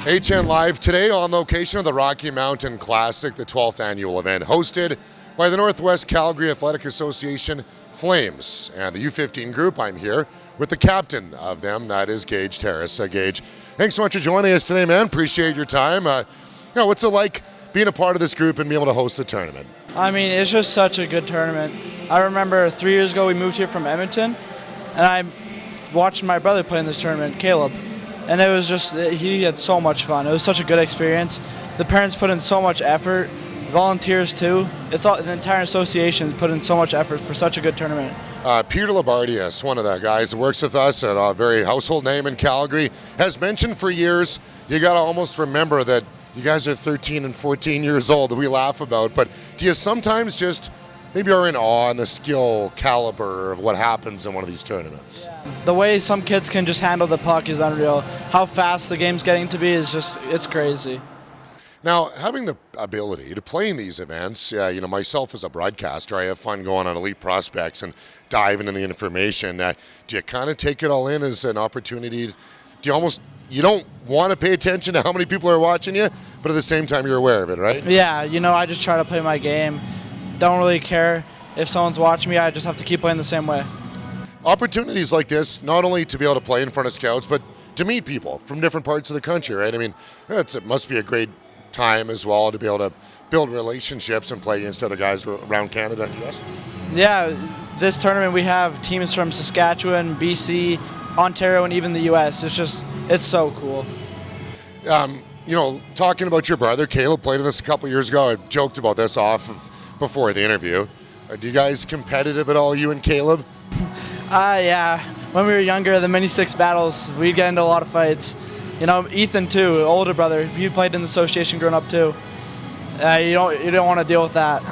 HN Live today on location of the Rocky Mountain Classic, the 12th annual event hosted by the Northwest Calgary Athletic Association Flames and the U15 group. I'm here with the captain of them, that is Gage Therres. Gage, thanks so much for joining us today, man. Appreciate your time. What's it like being a part of this group and being able to host the tournament? I mean, it's just such a good tournament. I remember 3 years ago we moved here from Edmonton, and I watched my brother play in this tournament, Caleb. And it was just, he had so much fun. It was such a good experience. The parents put in so much effort, volunteers too. The entire association put in so much effort for such a good tournament. Peter Labardius, one of the guys that works with us, a very household name in Calgary, has mentioned for years, you got to almost remember that you guys are 13 and 14 years old that we laugh about, but do you sometimes just maybe are in awe on the skill caliber of what happens in one of these tournaments? Yeah. The way some kids can just handle the puck is unreal. How fast the game's getting to be is just, it's crazy. Now, having the ability to play in these events, myself as a broadcaster, I have fun going on elite prospects and diving into the information. Do you kind of take it all in as an opportunity? You don't want to pay attention to how many people are watching you, but at the same time you're aware of it, right? Yeah, I just try to play my game. Don't really care if someone's watching me. I just have to keep playing the same way. Opportunities like this, not only to be able to play in front of scouts, but to meet people from different parts of the country, right? I mean, it must be a great time as well to be able to build relationships and play against other guys around Canada and the US. Yeah, this tournament we have teams from Saskatchewan, BC, Ontario, and even the US. It's so cool. Talking about your brother, Caleb played in this a couple years ago. I joked about this before the interview. Are you guys competitive at all, you and Caleb? Yeah. When we were younger, the mini-six battles, we'd get into a lot of fights. Ethan too, older brother, he played in the association growing up too. You don't want to deal with that.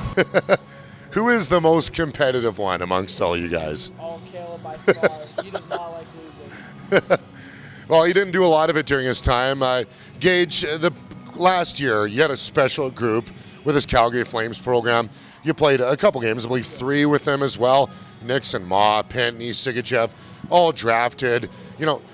Who is the most competitive one amongst all you guys? Oh, Caleb by far. He does not like losing. Well, he didn't do a lot of it during his time. Gage, last year you had a special group with his Calgary Flames program. You played a couple games, I believe 3 with them as well. Nixon, Ma, Pentney, Sigachev, all drafted.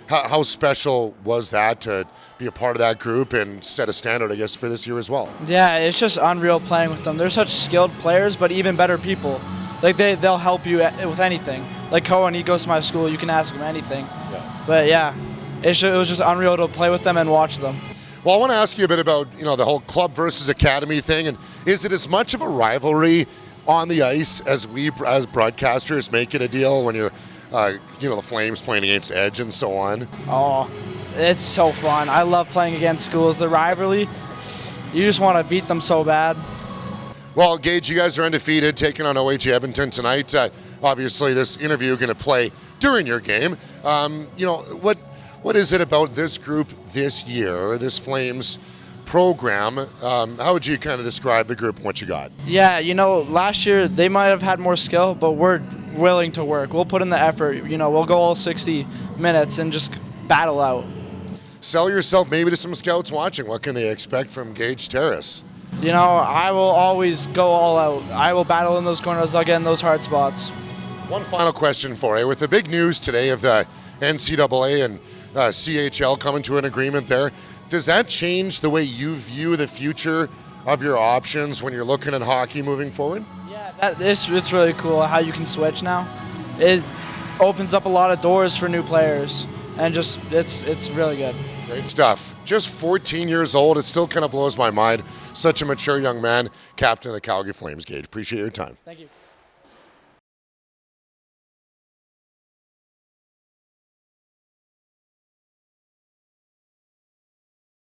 How special was that to be a part of that group and set a standard, I guess, for this year as well? Yeah, it's just unreal playing with them. They're such skilled players, but even better people. Like they'll help you with anything. Like Cohen, he goes to my school. You can ask him anything. Yeah. But yeah, it was just unreal to play with them and watch them. Well, I want to ask you a bit about the whole club versus academy thing, and is it as much of a rivalry on the ice as we as broadcasters make it a deal when you're the Flames playing against Edge and so on? Oh, it's so fun. I love playing against schools. The rivalry, you just want to beat them so bad. Well, Gage, you guys are undefeated, taking on OH Edmonton tonight. Obviously, this interview going to play during your game. What is it about this group this year, this Flames program? How would you kind of describe the group and what you got? Yeah, last year they might have had more skill, but we're willing to work. We'll put in the effort. We'll go all 60 minutes and just battle out. Sell yourself maybe to some scouts watching. What can they expect from Gage Therres? I will always go all out. I will battle in those corners. I'll get in those hard spots. One final question for you. With the big news today of the NCAA and CHL coming to an agreement there, does that change the way you view the future of your options when you're looking at hockey moving forward? Yeah, it's really cool how you can switch now. It opens up a lot of doors for new players, and it's really good. Great stuff. Just 14 years old. It still kind of blows my mind. Such a mature young man, captain of the Calgary Flames. Gage, appreciate your time. Thank you.